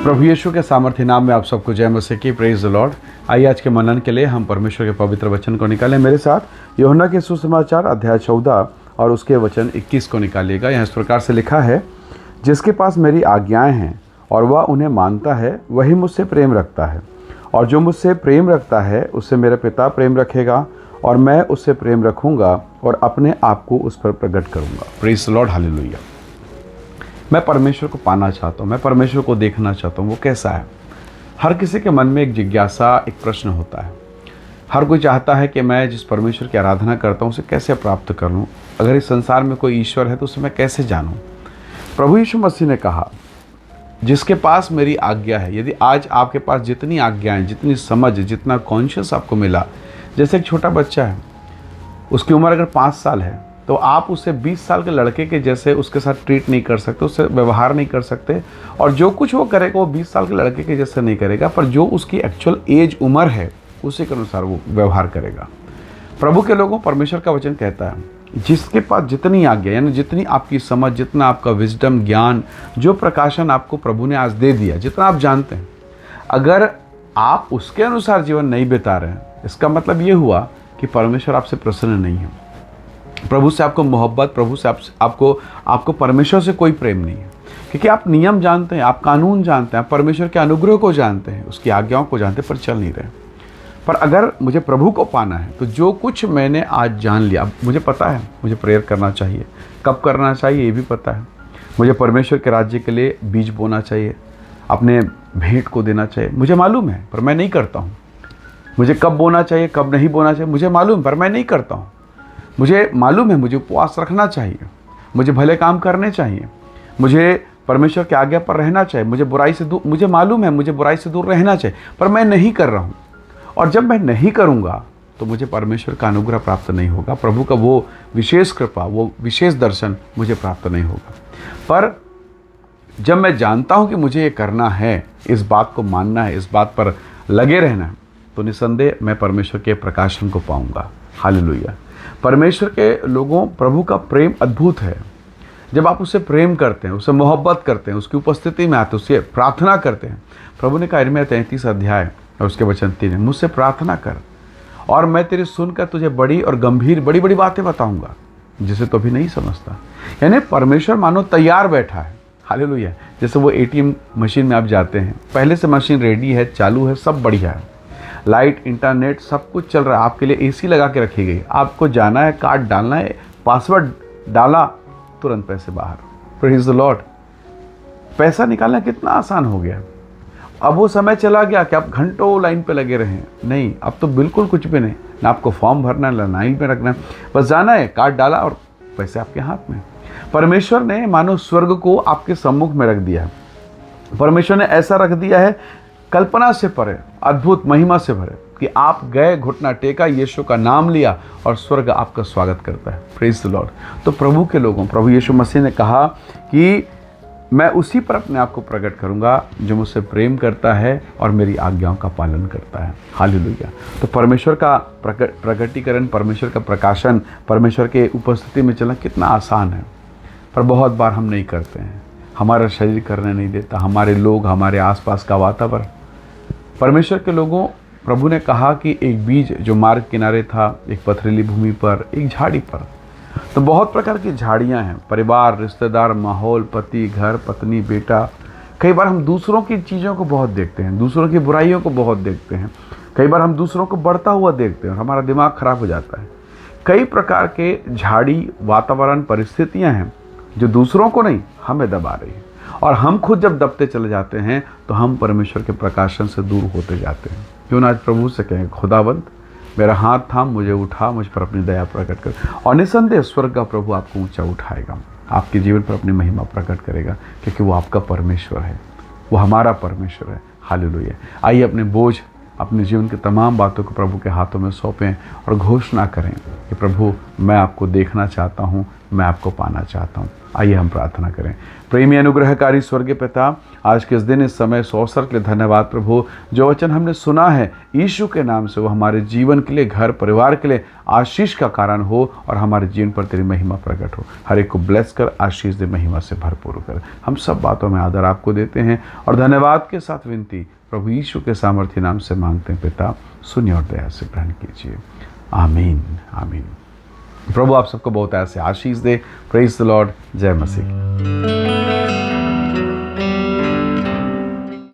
प्रभु यीशु के सामर्थ्य नाम में आप सबको जय मसीह की। Praise the Lord. आइए आज के मनन के लिए हम परमेश्वर के पवित्र वचन को निकालें। मेरे साथ यूहन्ना के सुसमाचार अध्याय 14 और उसके वचन 21 को निकालिएगा। यहाँ इस प्रकार से लिखा है, जिसके पास मेरी आज्ञाएं हैं और वह उन्हें मानता है वही मुझसे प्रेम रखता है, और जो मुझसे प्रेम रखता है उससे मेरा पिता प्रेम रखेगा और मैं उससे प्रेम रखूँगा और अपने आप को उस पर प्रकट करूँगा। Praise the Lord, hallelujah. मैं परमेश्वर को पाना चाहता हूँ, मैं परमेश्वर को देखना चाहता हूँ। वो कैसा है? हर किसी के मन में एक जिज्ञासा, एक प्रश्न होता है। हर कोई चाहता है कि मैं जिस परमेश्वर की आराधना करता हूँ उसे कैसे प्राप्त कर लूँ। अगर इस संसार में कोई ईश्वर है तो उसे मैं कैसे जानूँ। प्रभु यीशु मसीह ने कहा, जिसके पास मेरी आज्ञा है। यदि आज आपके पास जितनी आज्ञाएं, जितनी समझ, जितना कॉन्शियस आपको मिला, जैसे एक छोटा बच्चा है, उसकी उम्र अगर 5 साल है तो आप उसे 20 साल के लड़के के जैसे उसके साथ ट्रीट नहीं कर सकते, उससे व्यवहार नहीं कर सकते, और जो कुछ वो करेगा वो 20 साल के लड़के के जैसे नहीं करेगा, पर जो उसकी एक्चुअल एज उम्र है उसी के अनुसार वो व्यवहार करेगा। प्रभु के लोगों, परमेश्वर का वचन कहता है, जिसके पास जितनी आज्ञा, यानी जितनी आपकी समझ, जितना आपका विजडम, ज्ञान, जो प्रकाशन आपको प्रभु ने आज दे दिया, जितना आप जानते हैं, अगर आप उसके अनुसार जीवन नहीं बिता रहे हैं, इसका मतलब ये हुआ कि परमेश्वर आपसे प्रसन्न नहीं है। प्रभु से आपको मोहब्बत, प्रभु से आपको परमेश्वर से कोई प्रेम नहीं है, क्योंकि आप नियम जानते हैं, आप कानून जानते हैं, आप परमेश्वर के अनुग्रह को जानते हैं, उसकी आज्ञाओं को जानते हैं, पर चल नहीं रहे। पर अगर मुझे प्रभु को पाना है तो जो कुछ मैंने आज जान लिया, मुझे पता है मुझे प्रेयर करना चाहिए, कब करना चाहिए ये भी पता है, मुझे परमेश्वर के राज्य के लिए बीज बोना चाहिए, अपने भेंट को देना चाहिए, मुझे मालूम है, पर मैं नहीं करता हूँ। मुझे कब बोना चाहिए, कब नहीं बोना चाहिए, मुझे मालूम, पर मैं नहीं करता हूँ। मुझे मालूम है मुझे उपवास रखना चाहिए, मुझे भले काम करने चाहिए, मुझे परमेश्वर की आज्ञा पर रहना चाहिए, मुझे बुराई से दूर, मुझे मालूम है मुझे बुराई से दूर रहना चाहिए, पर मैं नहीं कर रहा हूँ। और जब मैं नहीं करूँगा तो मुझे परमेश्वर का अनुग्रह प्राप्त नहीं होगा, प्रभु का वो विशेष कृपा, वो विशेष दर्शन मुझे प्राप्त नहीं होगा। पर जब मैं जानता हूँ कि मुझे ये करना है, इस बात को मानना है, इस बात पर लगे रहना है, तो निसंदेह मैं परमेश्वर के प्रकाशन को पाऊँगा। हालेलुया। परमेश्वर के लोगों, प्रभु का प्रेम अद्भुत है। जब आप उससे प्रेम करते हैं, उससे मोहब्बत करते हैं, उसकी उपस्थिति में आते हैं, उससे प्रार्थना करते हैं। प्रभु ने कहा यिर्मयाह 33 अध्याय और उसके वचन 3, मुझसे प्रार्थना कर और मैं तेरी सुनकर तुझे बड़ी और गंभीर बड़ी बड़ी बातें बताऊंगा जिसे तो अभी नहीं समझता। यानी परमेश्वर मानो तैयार बैठा है। हालेलुया। जैसे वो ATM मशीन में आप जाते हैं, पहले से मशीन रेडी है, चालू है, सब बढ़िया है, लाइट, इंटरनेट सब कुछ चल रहा है, आपके लिए AC लगा के रखी गई, आपको जाना है, कार्ड डालना है, पासवर्ड डाला, तुरंत पैसे बाहर। Praise the Lord. पैसा निकालना कितना आसान हो गया। अब वो समय चला गया कि आप घंटों लाइन पे लगे रहें। नहीं, अब तो बिल्कुल कुछ भी नहीं, ना आपको फॉर्म भरना है, ना लाइन पे रखना है, बस जाना है, कार्ड डाला और पैसे आपके हाथ में। परमेश्वर ने मानो स्वर्ग को आपके सम्मुख में रख दिया है। परमेश्वर ने ऐसा रख दिया है, कल्पना से परे, अद्भुत महिमा से भरे, कि आप गए, घुटना टेका, यीशु का नाम लिया और स्वर्ग आपका स्वागत करता है। Praise the Lord. तो प्रभु के लोगों, प्रभु यीशु मसीह ने कहा कि मैं उसी पर अपने आप को प्रकट करूंगा जो मुझसे प्रेम करता है और मेरी आज्ञाओं का पालन करता है। हालेलुया। तो परमेश्वर का प्रकटीकरण, परमेश्वर का प्रकाशन, परमेश्वर के उपस्थिति में चलना कितना आसान है, पर बहुत बार हम नहीं करते हैं। हमारा शरीर करने नहीं देता, हमारे लोग, हमारे आसपास का वातावरण। परमेश्वर के लोगों, प्रभु ने कहा कि एक बीज जो मार्ग किनारे था, एक पथरीली भूमि पर, एक झाड़ी पर। तो बहुत प्रकार की झाड़ियां हैं, परिवार, रिश्तेदार, माहौल, पति, घर, पत्नी, बेटा। कई बार हम दूसरों की चीज़ों को बहुत देखते हैं, दूसरों की बुराइयों को बहुत देखते हैं, कई बार हम दूसरों को बढ़ता हुआ देखते हैं और हमारा दिमाग खराब हो जाता है। कई प्रकार के झाड़ी, वातावरण, परिस्थितियाँ हैं जो दूसरों को नहीं, हमें दबा रही है, और हम खुद जब दबते चले जाते हैं तो हम परमेश्वर के प्रकाशन से दूर होते जाते हैं। क्यों ना आज प्रभु से कहें, खुदावंद मेरा हाथ थाम, मुझे उठा, मुझ पर अपनी दया प्रकट कर, और निसंदेह स्वर्ग का प्रभु आपको ऊंचा उठाएगा, आपके जीवन पर अपनी महिमा प्रकट करेगा, क्योंकि वो आपका परमेश्वर है, वो हमारा परमेश्वर है। हालेलुया। आइए अपने बोझ, अपने जीवन की तमाम बातों को प्रभु के हाथों में सौंपें और घोषणा करें कि प्रभु मैं आपको देखना चाहता हूँ, मैं आपको पाना चाहता हूँ। आइए हम प्रार्थना करें। प्रेमी अनुग्रहकारी स्वर्गीय पिता, आज के इस दिन इस समय इस अवसर के लिए धन्यवाद प्रभु। जो वचन हमने सुना है यीशु के नाम से, वो हमारे जीवन के लिए, घर परिवार के लिए आशीष का कारण हो और हमारे जीवन पर तेरी महिमा प्रकट हो। हर एक को ब्लेस कर, आशीष दे, महिमा से भरपूर कर। हम सब बातों में आदर आपको देते हैं और धन्यवाद के साथ विनती प्रभु यीशु के सामर्थ्य नाम से मांगते हैं पिता, सुनिए और दया से ग्रहण कीजिए। आमीन आमीन। प्रभु आप सबको बहुत ऐसे आशीष दे। Praise the lord. जय मसीह।